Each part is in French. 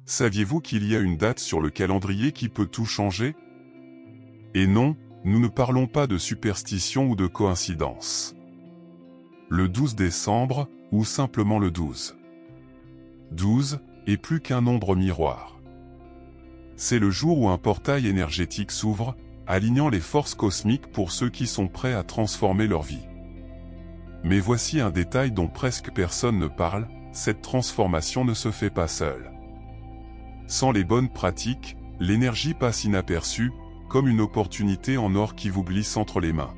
Saviez-vous qu'il y a une date sur le calendrier qui peut tout changer? Et non, nous ne parlons pas de superstition ou de coïncidence. Le 12 décembre, ou simplement le 12. 12 est plus qu'un nombre miroir. C'est le jour où un portail énergétique s'ouvre, alignant les forces cosmiques pour ceux qui sont prêts à transformer leur vie. Mais voici un détail dont presque personne ne parle, cette transformation ne se fait pas seule. Sans les bonnes pratiques, l'énergie passe inaperçue, comme une opportunité en or qui vous glisse entre les mains.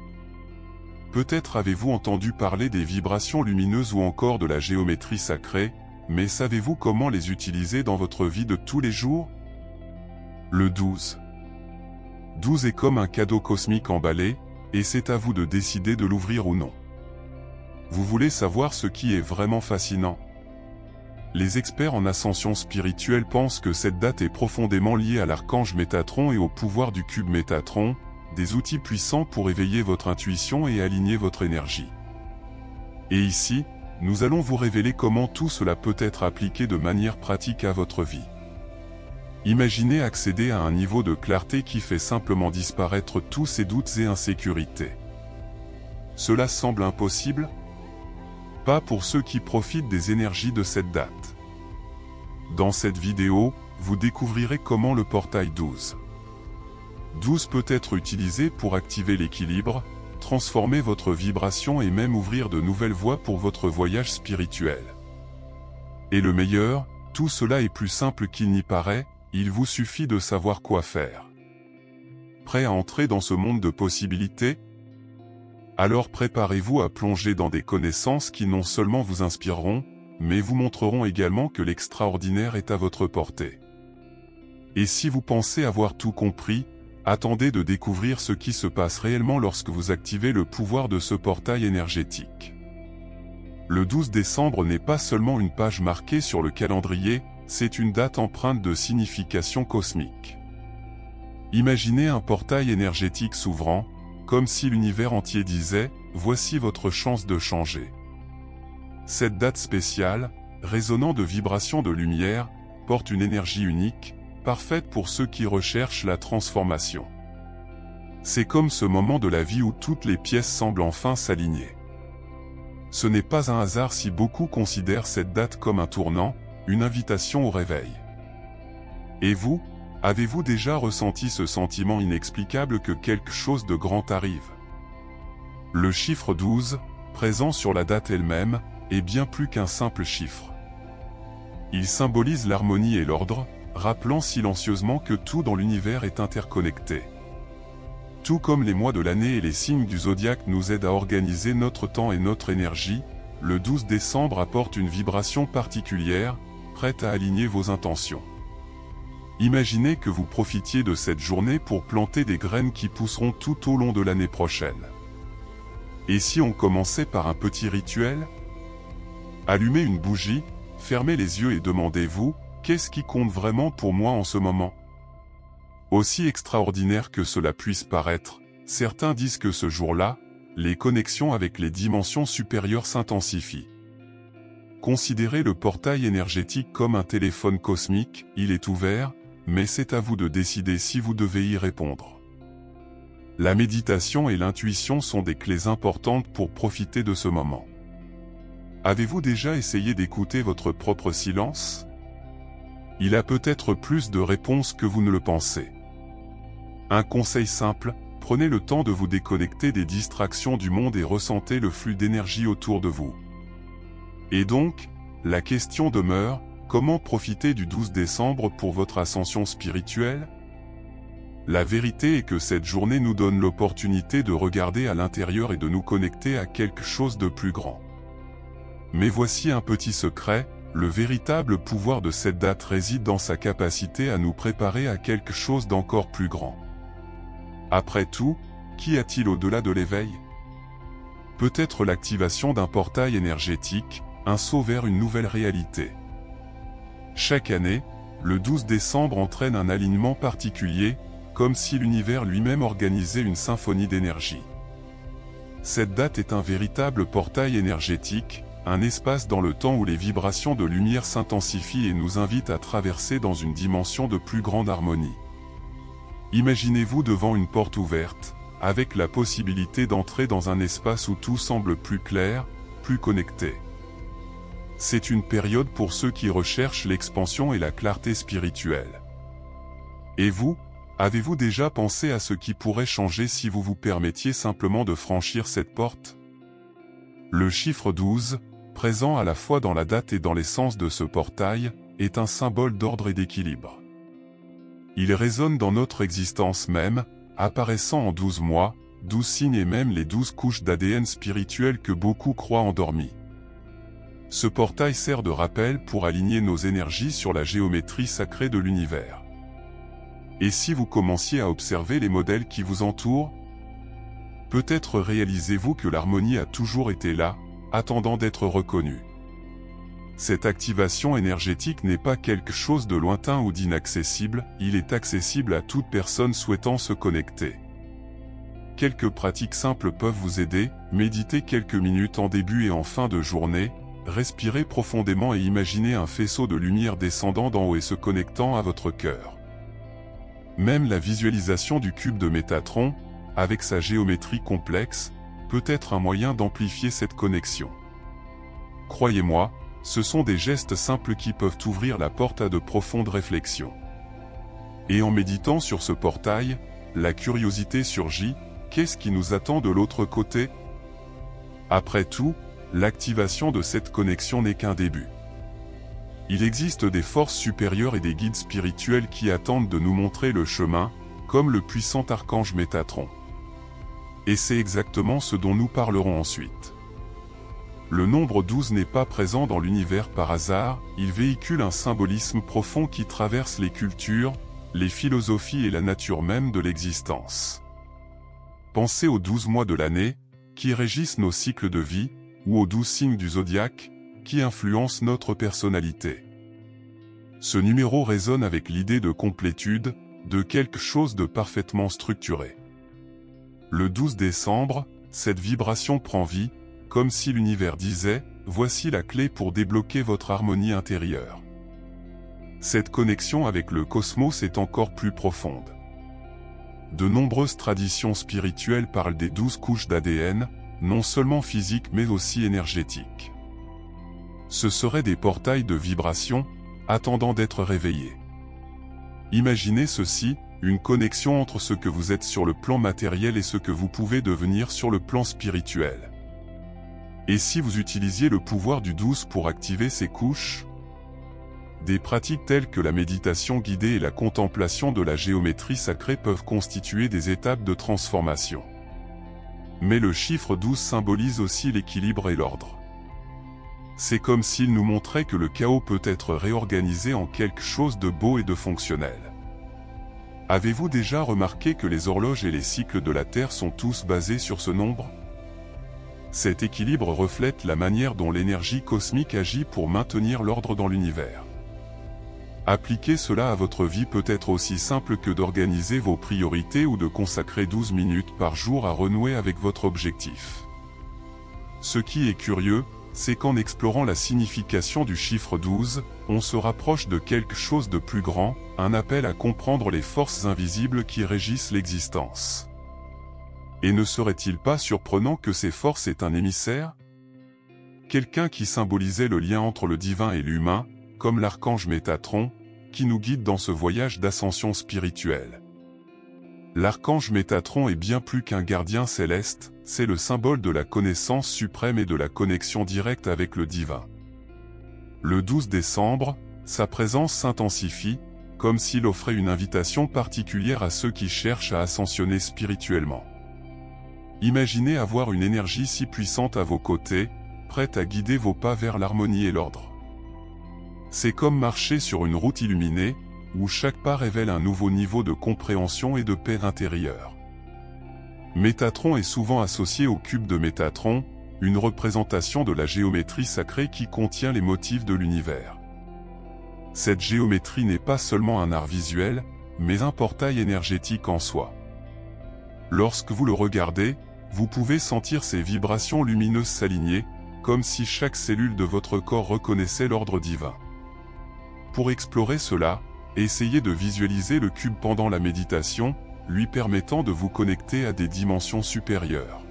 Peut-être avez-vous entendu parler des vibrations lumineuses ou encore de la géométrie sacrée, mais savez-vous comment les utiliser dans votre vie de tous les jours? Le 12. 12 est comme un cadeau cosmique emballé, et c'est à vous de décider de l'ouvrir ou non. Vous voulez savoir ce qui est vraiment fascinant? Les experts en ascension spirituelle pensent que cette date est profondément liée à l'archange Métatron et au pouvoir du cube Métatron, des outils puissants pour éveiller votre intuition et aligner votre énergie. Et ici, nous allons vous révéler comment tout cela peut être appliqué de manière pratique à votre vie. Imaginez accéder à un niveau de clarté qui fait simplement disparaître tous ces doutes et insécurités. Cela semble impossible? Pas pour ceux qui profitent des énergies de cette date. Dans cette vidéo, vous découvrirez comment le portail 12 peut être utilisé pour activer l'équilibre, transformer votre vibration et même ouvrir de nouvelles voies pour votre voyage spirituel. Et le meilleur, tout cela est plus simple qu'il n'y paraît, il vous suffit de savoir quoi faire. Prêt à entrer dans ce monde de possibilités? Alors préparez-vous à plonger dans des connaissances qui non seulement vous inspireront, mais vous montreront également que l'extraordinaire est à votre portée. Et si vous pensez avoir tout compris, attendez de découvrir ce qui se passe réellement lorsque vous activez le pouvoir de ce portail énergétique. Le 12 décembre n'est pas seulement une page marquée sur le calendrier, c'est une date empreinte de signification cosmique. Imaginez un portail énergétique s'ouvrant, comme si l'univers entier disait « Voici votre chance de changer ». Cette date spéciale, résonnant de vibrations de lumière, porte une énergie unique, parfaite pour ceux qui recherchent la transformation. C'est comme ce moment de la vie où toutes les pièces semblent enfin s'aligner. Ce n'est pas un hasard si beaucoup considèrent cette date comme un tournant, une invitation au réveil. Et vous, avez-vous déjà ressenti ce sentiment inexplicable que quelque chose de grand arrive? Le chiffre 12, présent sur la date elle-même, est bien plus qu'un simple chiffre. Il symbolise l'harmonie et l'ordre, rappelant silencieusement que tout dans l'univers est interconnecté. Tout comme les mois de l'année et les signes du zodiaque nous aident à organiser notre temps et notre énergie, le 12 décembre apporte une vibration particulière, prête à aligner vos intentions. Imaginez que vous profitiez de cette journée pour planter des graines qui pousseront tout au long de l'année prochaine. Et si on commençait par un petit rituel? Allumez une bougie, fermez les yeux et demandez-vous, qu'est-ce qui compte vraiment pour moi en ce moment? Aussi extraordinaire que cela puisse paraître, certains disent que ce jour-là, les connexions avec les dimensions supérieures s'intensifient. Considérez le portail énergétique comme un téléphone cosmique, il est ouvert, mais c'est à vous de décider si vous devez y répondre. La méditation et l'intuition sont des clés importantes pour profiter de ce moment. Avez-vous déjà essayé d'écouter votre propre silence? Il a peut-être plus de réponses que vous ne le pensez. Un conseil simple, prenez le temps de vous déconnecter des distractions du monde et ressentez le flux d'énergie autour de vous. Et donc, la question demeure, comment profiter du 12 décembre pour votre ascension spirituelle? La vérité est que cette journée nous donne l'opportunité de regarder à l'intérieur et de nous connecter à quelque chose de plus grand. Mais voici un petit secret, le véritable pouvoir de cette date réside dans sa capacité à nous préparer à quelque chose d'encore plus grand. Après tout, qu'y a-t-il au-delà de l'éveil? Peut-être l'activation d'un portail énergétique, un saut vers une nouvelle réalité. Chaque année, le 12 décembre entraîne un alignement particulier, comme si l'univers lui-même organisait une symphonie d'énergie. Cette date est un véritable portail énergétique, un espace dans le temps où les vibrations de lumière s'intensifient et nous invitent à traverser dans une dimension de plus grande harmonie. Imaginez-vous devant une porte ouverte, avec la possibilité d'entrer dans un espace où tout semble plus clair, plus connecté. C'est une période pour ceux qui recherchent l'expansion et la clarté spirituelle. Et vous, avez-vous déjà pensé à ce qui pourrait changer si vous vous permettiez simplement de franchir cette porte? Le chiffre 12, présent à la fois dans la date et dans l'essence de ce portail, est un symbole d'ordre et d'équilibre. Il résonne dans notre existence même, apparaissant en 12 mois, 12 signes et même les 12 couches d'ADN spirituel que beaucoup croient endormies. Ce portail sert de rappel pour aligner nos énergies sur la géométrie sacrée de l'univers. Et si vous commenciez à observer les modèles qui vous entourent? Peut-être réalisez-vous que l'harmonie a toujours été là, attendant d'être reconnue. Cette activation énergétique n'est pas quelque chose de lointain ou d'inaccessible, il est accessible à toute personne souhaitant se connecter. Quelques pratiques simples peuvent vous aider, méditez quelques minutes en début et en fin de journée, respirez profondément et imaginez un faisceau de lumière descendant d'en haut et se connectant à votre cœur. Même la visualisation du cube de Métatron, avec sa géométrie complexe, peut être un moyen d'amplifier cette connexion. Croyez-moi, ce sont des gestes simples qui peuvent ouvrir la porte à de profondes réflexions. Et en méditant sur ce portail, la curiosité surgit, qu'est-ce qui nous attend de l'autre côté? Après tout, l'activation de cette connexion n'est qu'un début. Il existe des forces supérieures et des guides spirituels qui attendent de nous montrer le chemin, comme le puissant archange Métatron. Et c'est exactement ce dont nous parlerons ensuite. Le nombre 12 n'est pas présent dans l'univers par hasard, il véhicule un symbolisme profond qui traverse les cultures, les philosophies et la nature même de l'existence. Pensez aux 12 mois de l'année, qui régissent nos cycles de vie, ou aux 12 signes du zodiaque, qui influencent notre personnalité. Ce numéro résonne avec l'idée de complétude, de quelque chose de parfaitement structuré. Le 12 décembre, cette vibration prend vie, comme si l'univers disait, voici la clé pour débloquer votre harmonie intérieure. Cette connexion avec le cosmos est encore plus profonde. De nombreuses traditions spirituelles parlent des 12 couches d'ADN, non seulement physiques mais aussi énergétiques. Ce seraient des portails de vibration, attendant d'être réveillés. Imaginez ceci, une connexion entre ce que vous êtes sur le plan matériel et ce que vous pouvez devenir sur le plan spirituel. Et si vous utilisiez le pouvoir du 12 pour activer ces couches? Des pratiques telles que la méditation guidée et la contemplation de la géométrie sacrée peuvent constituer des étapes de transformation. Mais le chiffre 12 symbolise aussi l'équilibre et l'ordre. C'est comme s'il nous montrait que le chaos peut être réorganisé en quelque chose de beau et de fonctionnel. Avez-vous déjà remarqué que les horloges et les cycles de la Terre sont tous basés sur ce nombre? Cet équilibre reflète la manière dont l'énergie cosmique agit pour maintenir l'ordre dans l'univers. Appliquer cela à votre vie peut être aussi simple que d'organiser vos priorités ou de consacrer 12 minutes par jour à renouer avec votre objectif. Ce qui est curieux, c'est qu'en explorant la signification du chiffre 12, on se rapproche de quelque chose de plus grand, un appel à comprendre les forces invisibles qui régissent l'existence. Et ne serait-il pas surprenant que ces forces aient un émissaire? Quelqu'un qui symbolisait le lien entre le divin et l'humain, comme l'archange Métatron, qui nous guide dans ce voyage d'ascension spirituelle. L'archange Métatron est bien plus qu'un gardien céleste, c'est le symbole de la connaissance suprême et de la connexion directe avec le divin. Le 12 décembre, sa présence s'intensifie, comme s'il offrait une invitation particulière à ceux qui cherchent à ascensionner spirituellement. Imaginez avoir une énergie si puissante à vos côtés, prête à guider vos pas vers l'harmonie et l'ordre. C'est comme marcher sur une route illuminée, où chaque pas révèle un nouveau niveau de compréhension et de paix intérieure. Métatron est souvent associé au cube de Métatron, une représentation de la géométrie sacrée qui contient les motifs de l'univers. Cette géométrie n'est pas seulement un art visuel, mais un portail énergétique en soi. Lorsque vous le regardez, vous pouvez sentir ces vibrations lumineuses s'aligner, comme si chaque cellule de votre corps reconnaissait l'ordre divin. Pour explorer cela, essayez de visualiser le cube pendant la méditation, lui permettant de vous connecter à des dimensions supérieures.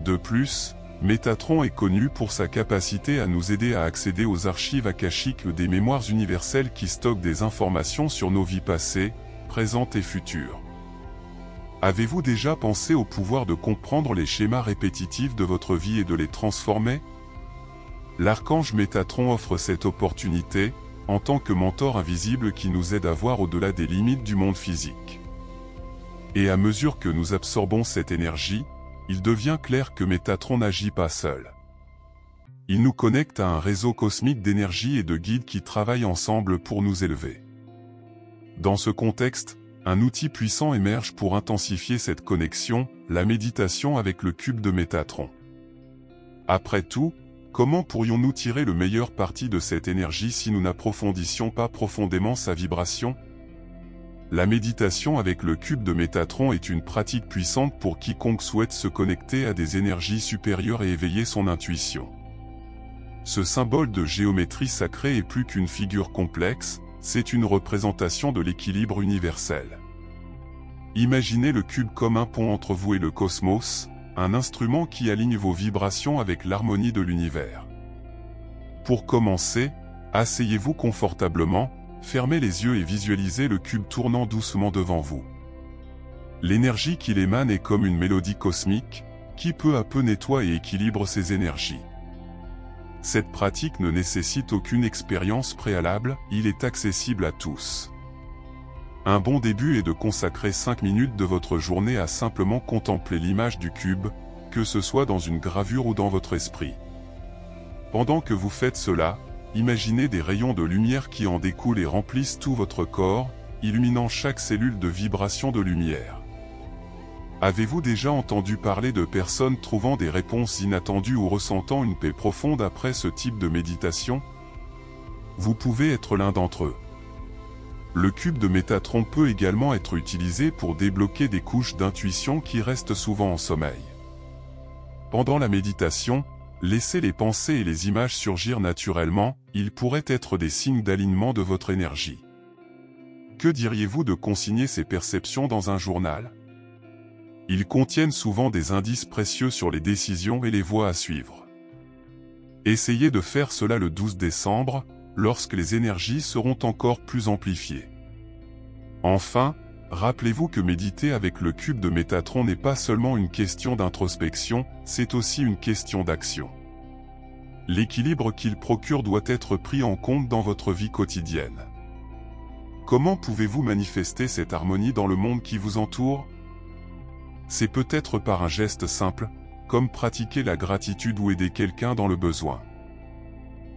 De plus, Métatron est connu pour sa capacité à nous aider à accéder aux archives akashiques des mémoires universelles qui stockent des informations sur nos vies passées, présentes et futures. Avez-vous déjà pensé au pouvoir de comprendre les schémas répétitifs de votre vie et de les transformer? L'archange Métatron offre cette opportunité, en tant que mentor invisible qui nous aide à voir au-delà des limites du monde physique. Et à mesure que nous absorbons cette énergie, il devient clair que Métatron n'agit pas seul. Il nous connecte à un réseau cosmique d'énergie et de guides qui travaillent ensemble pour nous élever. Dans ce contexte, un outil puissant émerge pour intensifier cette connexion, la méditation avec le cube de Métatron. Après tout, comment pourrions-nous tirer le meilleur parti de cette énergie si nous n'approfondissions pas profondément sa vibration? La méditation avec le cube de Métatron est une pratique puissante pour quiconque souhaite se connecter à des énergies supérieures et éveiller son intuition. Ce symbole de géométrie sacrée est plus qu'une figure complexe, c'est une représentation de l'équilibre universel. Imaginez le cube comme un pont entre vous et le cosmos, un instrument qui aligne vos vibrations avec l'harmonie de l'univers. Pour commencer, asseyez-vous confortablement, fermez les yeux et visualisez le cube tournant doucement devant vous. L'énergie qu'il émane est comme une mélodie cosmique, qui peu à peu nettoie et équilibre ces énergies. Cette pratique ne nécessite aucune expérience préalable, il est accessible à tous. Un bon début est de consacrer 5 minutes de votre journée à simplement contempler l'image du cube, que ce soit dans une gravure ou dans votre esprit. Pendant que vous faites cela, imaginez des rayons de lumière qui en découlent et remplissent tout votre corps, illuminant chaque cellule de vibration de lumière. Avez-vous déjà entendu parler de personnes trouvant des réponses inattendues ou ressentant une paix profonde après ce type de méditation? Vous pouvez être l'un d'entre eux. Le cube de Métatron peut également être utilisé pour débloquer des couches d'intuition qui restent souvent en sommeil. Pendant la méditation, laissez les pensées et les images surgir naturellement, ils pourraient être des signes d'alignement de votre énergie. Que diriez-vous de consigner ces perceptions dans un journal? Ils contiennent souvent des indices précieux sur les décisions et les voies à suivre. Essayez de faire cela le 12 décembre, lorsque les énergies seront encore plus amplifiées. Enfin, rappelez-vous que méditer avec le cube de Métatron n'est pas seulement une question d'introspection, c'est aussi une question d'action. L'équilibre qu'il procure doit être pris en compte dans votre vie quotidienne. Comment pouvez-vous manifester cette harmonie dans le monde qui vous entoure? C'est peut-être par un geste simple, comme pratiquer la gratitude ou aider quelqu'un dans le besoin.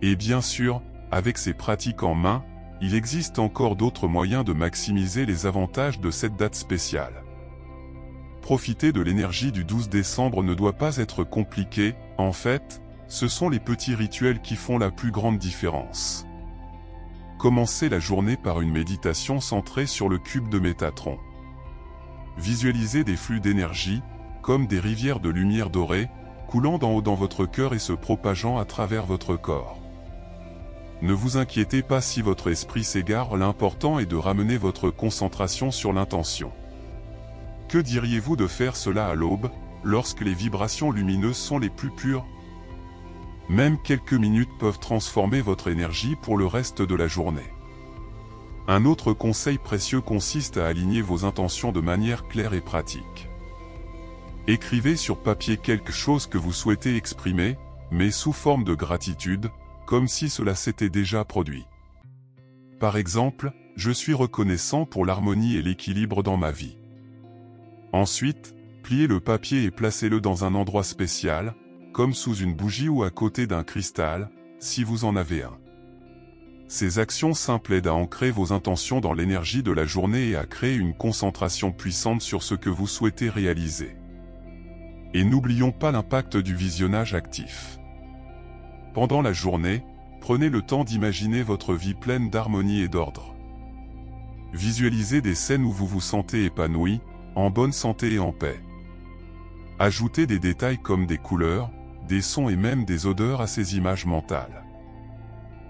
Et bien sûr, avec ces pratiques en main, il existe encore d'autres moyens de maximiser les avantages de cette date spéciale. Profiter de l'énergie du 12 décembre ne doit pas être compliqué, en fait, ce sont les petits rituels qui font la plus grande différence. Commencez la journée par une méditation centrée sur le cube de Métatron. Visualisez des flux d'énergie, comme des rivières de lumière dorée, coulant d'en haut dans votre cœur et se propageant à travers votre corps. Ne vous inquiétez pas si votre esprit s'égare, l'important est de ramener votre concentration sur l'intention. Que diriez-vous de faire cela à l'aube, lorsque les vibrations lumineuses sont les plus pures? Même quelques minutes peuvent transformer votre énergie pour le reste de la journée. Un autre conseil précieux consiste à aligner vos intentions de manière claire et pratique. Écrivez sur papier quelque chose que vous souhaitez exprimer, mais sous forme de gratitude, comme si cela s'était déjà produit. Par exemple, je suis reconnaissant pour l'harmonie et l'équilibre dans ma vie. Ensuite, pliez le papier et placez-le dans un endroit spécial, comme sous une bougie ou à côté d'un cristal, si vous en avez un. Ces actions simples aident à ancrer vos intentions dans l'énergie de la journée et à créer une concentration puissante sur ce que vous souhaitez réaliser. Et n'oublions pas l'impact du visionnage actif. Pendant la journée, prenez le temps d'imaginer votre vie pleine d'harmonie et d'ordre. Visualisez des scènes où vous vous sentez épanoui, en bonne santé et en paix. Ajoutez des détails comme des couleurs, des sons et même des odeurs à ces images mentales.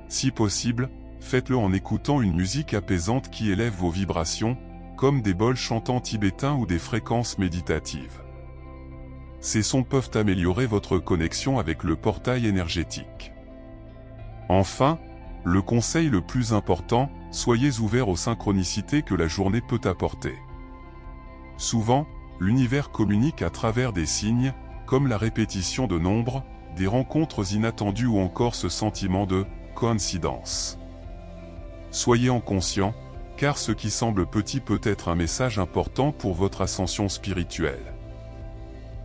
Si possible, faites-le en écoutant une musique apaisante qui élève vos vibrations, comme des bols chantants tibétains ou des fréquences méditatives. Ces sons peuvent améliorer votre connexion avec le portail énergétique. Enfin, le conseil le plus important, soyez ouverts aux synchronicités que la journée peut apporter. Souvent, l'univers communique à travers des signes, comme la répétition de nombres, des rencontres inattendues ou encore ce sentiment de coïncidence. Soyez-en conscients, car ce qui semble petit peut être un message important pour votre ascension spirituelle.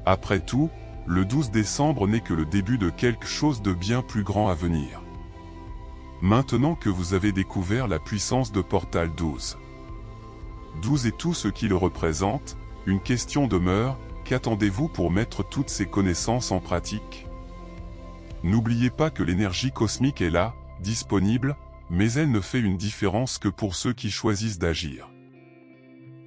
Après tout, le 12 décembre n'est que le début de quelque chose de bien plus grand à venir. Maintenant que vous avez découvert la puissance de Portal 12. 12 et tout ce qui le représente, une question demeure, qu'attendez-vous pour mettre toutes ces connaissances en pratique? N'oubliez pas que l'énergie cosmique est là, disponible, mais elle ne fait une différence que pour ceux qui choisissent d'agir.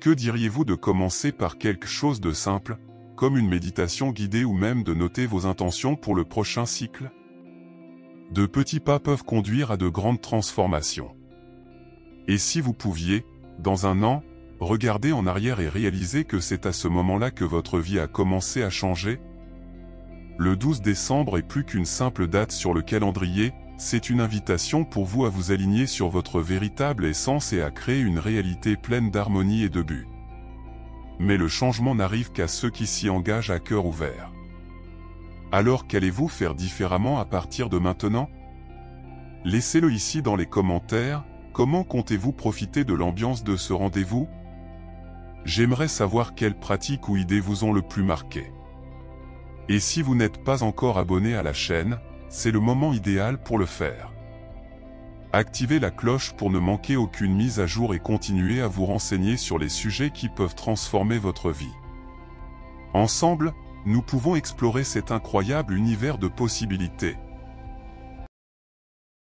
Que diriez-vous de commencer par quelque chose de simple, comme une méditation guidée ou même de noter vos intentions pour le prochain cycle? De petits pas peuvent conduire à de grandes transformations. Et si vous pouviez, dans un an, regarder en arrière et réaliser que c'est à ce moment-là que votre vie a commencé à changer? Le 12 décembre est plus qu'une simple date sur le calendrier, c'est une invitation pour vous à vous aligner sur votre véritable essence et à créer une réalité pleine d'harmonie et de but. Mais le changement n'arrive qu'à ceux qui s'y engagent à cœur ouvert. Alors qu'allez-vous faire différemment à partir de maintenant? Laissez-le ici dans les commentaires, comment comptez-vous profiter de l'ambiance de ce rendez-vous? J'aimerais savoir quelles pratiques ou idées vous ont le plus marqué. Et si vous n'êtes pas encore abonné à la chaîne, c'est le moment idéal pour le faire. Activez la cloche pour ne manquer aucune mise à jour et continuez à vous renseigner sur les sujets qui peuvent transformer votre vie. Ensemble, nous pouvons explorer cet incroyable univers de possibilités.